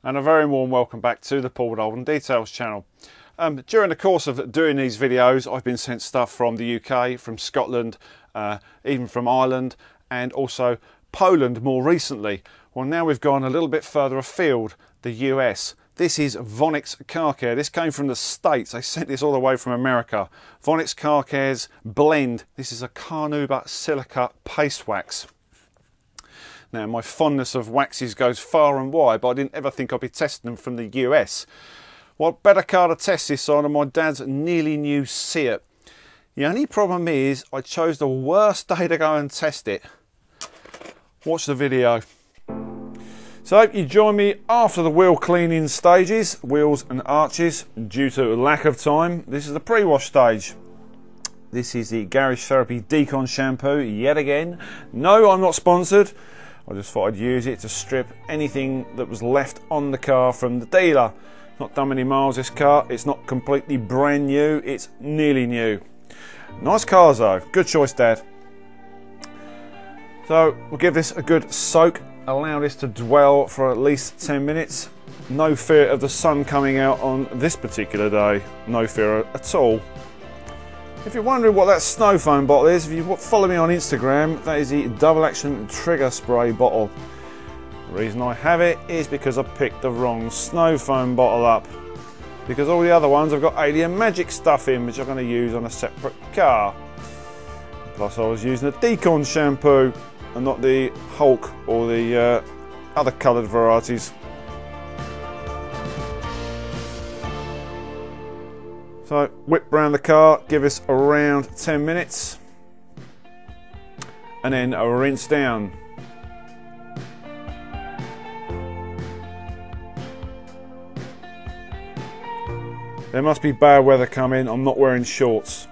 And a very warm welcome back to the Paul Holden Details channel. During the course of doing these videos, I've been sent stuff from the UK, from Scotland, even from Ireland, and also Poland more recently. Well, now we've gone a little bit further afield, the US. This is Vonixx car care. This came from the States. They sent this all the way from America. Vonixx car care's blend. This is a Carnauba Silica paste wax. Now, my fondness of waxes goes far and wide, but I didn't ever think I'd be testing them from the US. What better car to test this on than my dad's nearly new Seat? The only problem is I chose the worst day to go and test it. Watch the video. So you join me after the wheel cleaning stages, wheels and arches, due to lack of time. This is the pre-wash stage. This is the Garage Therapy Decon shampoo yet again. No, I'm not sponsored. I just thought I'd use it to strip anything that was left on the car from the dealer. Not done many miles this car. It's not completely brand new. It's nearly new. Nice cars though. Good choice, Dad. So we'll give this a good soak. Allow this to dwell for at least 10 minutes. No fear of the sun coming out on this particular day. No fear at all. If you're wondering what that snow foam bottle is, if you follow me on Instagram, that is the double action trigger spray bottle. The reason I have it is because I picked the wrong snow foam bottle up. Because all the other ones have got Alien Magic stuff in, which I'm going to use on a separate car. Plus I was using a Decon shampoo and not the Hulk or the other coloured varieties. So whip round the car, give us around 10 minutes and then a rinse down. There must be bad weather coming. I'm not wearing shorts.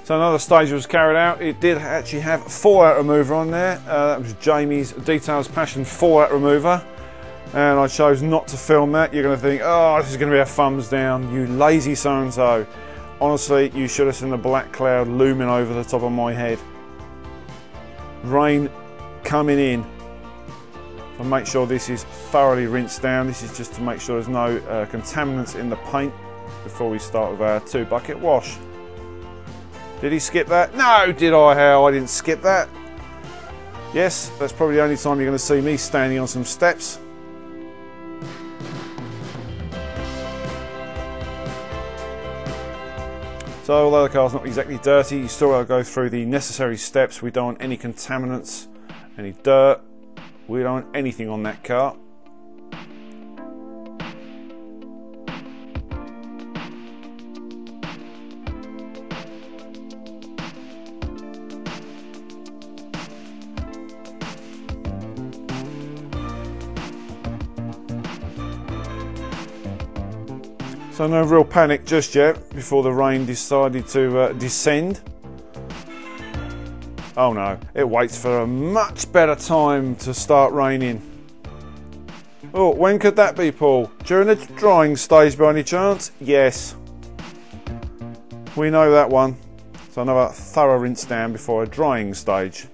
So another stage was carried out. It did actually have fallout remover on there. That was Jamie's Details Passion fallout remover. And I chose not to film that. You're going to think, oh, this is going to be a thumbs down, you lazy so-and-so. Honestly, you should have seen the black cloud looming over the top of my head. Rain coming in. So make sure this is thoroughly rinsed down. This is just to make sure there's no contaminants in the paint before we start with our 2-bucket wash. Did he skip that? No, did I, Hal? I didn't skip that. Yes, that's probably the only time you're going to see me standing on some steps. So although the car's not exactly dirty, you still got to go through the necessary steps. We don't want any contaminants, any dirt. We don't want anything on that car. So no real panic just yet before the rain decided to descend. Oh no, it waits for a much better time to start raining. Oh, when could that be, Paul? During the drying stage by any chance? Yes. We know that one. So another thorough rinse down before a drying stage.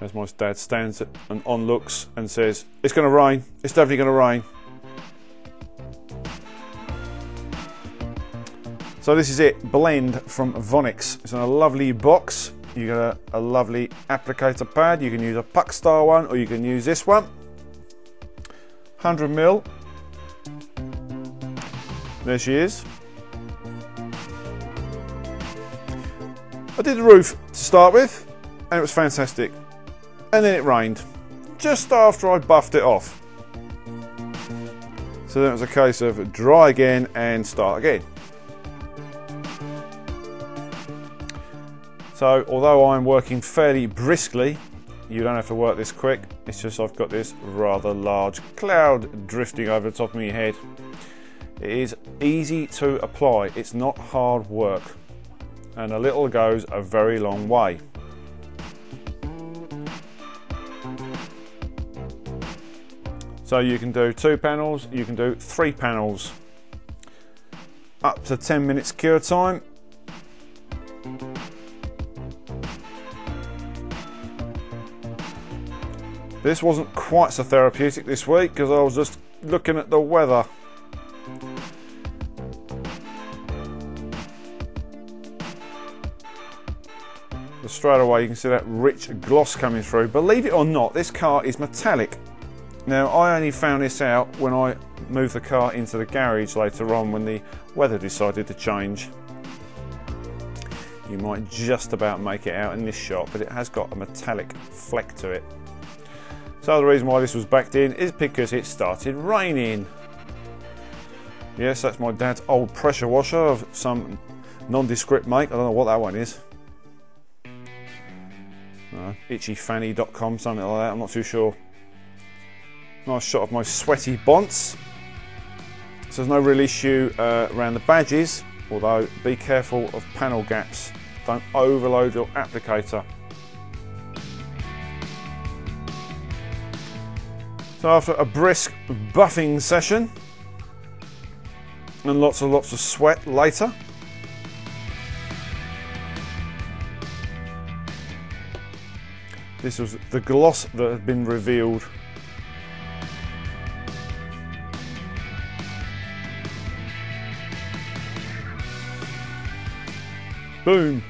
As my dad stands and on looks and says, it's going to rain, it's definitely going to rain. So this is it, blend from Vonixx. It's in a lovely box. You got a lovely applicator pad. You can use a puck style one or you can use this one. 100 ml. There she is. I did the roof to start with and it was fantastic. And then it rained just after I buffed it off. So then it was a case of dry again and start again. So although I'm working fairly briskly, you don't have to work this quick. It's just I've got this rather large cloud drifting over the top of my head. It is easy to apply. It's not hard work. And a little goes a very long way. So you can do 2 panels, you can do 3 panels. Up to 10 minutes cure time. This wasn't quite so therapeutic this week because I was just looking at the weather. But straight away you can see that rich gloss coming through. Believe it or not, this car is metallic. Now I only found this out when I moved the car into the garage later on when the weather decided to change. You might just about make it out in this shot, but it has got a metallic fleck to it. So the reason why this was backed in is because it started raining. Yes, that's my dad's old pressure washer of some nondescript make. I don't know what that one is. Itchyfanny.com, something like that, I'm not too sure. Nice shot of my sweaty bonds. So there's no real issue around the badges, although be careful of panel gaps. Don't overload your applicator. So after a brisk buffing session and lots of sweat later, this was the gloss that had been revealed. Boom.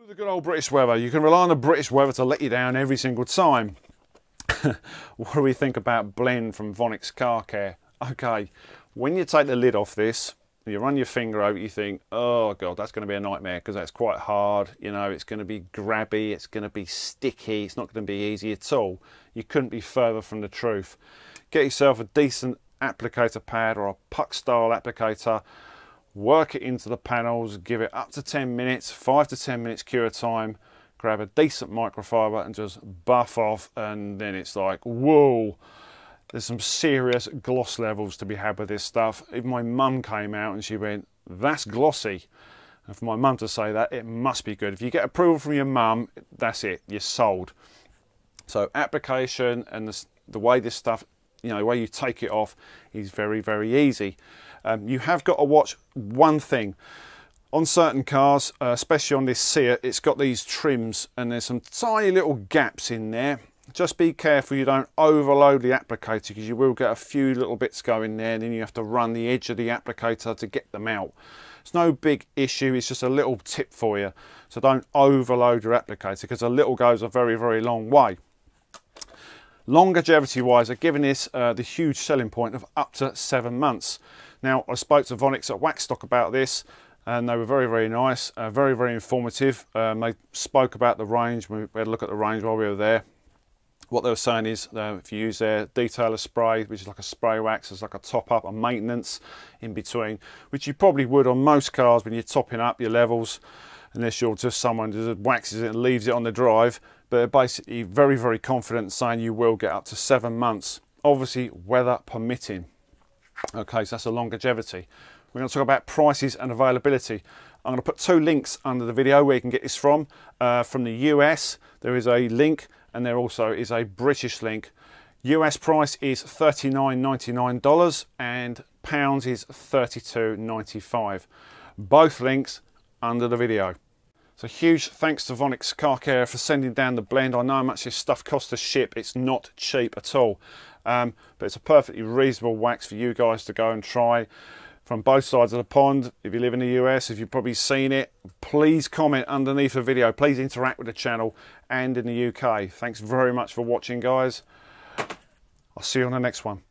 The good old British weather. You can rely on the British weather to let you down every single time. What do we think about blend from Vonixx Car Care? Okay, when you take the lid off this, you run your finger over it, you think, oh god, that's going to be a nightmare because that's quite hard. You know, it's going to be grabby, it's going to be sticky, it's not going to be easy at all. You couldn't be further from the truth. Get yourself a decent applicator pad or a puck style applicator. Work it into the panels, give it up to 10 minutes, 5 to 10 minutes cure time, grab a decent microfiber and just buff off, and then it's like, whoa, there's some serious gloss levels to be had with this stuff. Even my mum came out and she went, that's glossy. And for my mum to say that, it must be good. If you get approval from your mum, that's it, you're sold. So application and the way this stuff, you know, the way you take it off is very, very easy. You have got to watch one thing. On certain cars, especially on this Seat, it's got these trims and there's some tiny little gaps in there. Just be careful you don't overload the applicator because you will get a few little bits going there and then you have to run the edge of the applicator to get them out. It's no big issue, it's just a little tip for you. So don't overload your applicator because a little goes a very, very long way. Longevity wise, I've given this the huge selling point of up to 7 months. Now, I spoke to Vonixx at Waxstock about this and they were very, very nice, very, very informative. They spoke about the range. We had a look at the range while we were there. What they were saying is if you use their detailer spray, which is like a spray wax, it's like a top up, a maintenance in between, which you probably would on most cars when you're topping up your levels, unless you're just someone who just waxes it and leaves it on the drive. But they're basically very, very confident saying you will get up to 7 months, obviously weather permitting. Okay, so that's a longevity. We're going to talk about prices and availability. I'm going to put 2 links under the video where you can get this from. From the US, there is a link and there also is a British link. US price is $39.99 and pounds is $32.95. Both links under the video. So huge thanks to Vonixx Car Care for sending down the blend. I know how much this stuff costs to ship. It's not cheap at all. But it's a perfectly reasonable wax for you guys to go and try. from both sides of the pond. If you live in the US, if you've probably seen it, please comment underneath the video. Please interact with the channel, and in the UK. Thanks very much for watching, guys. I'll see you on the next one.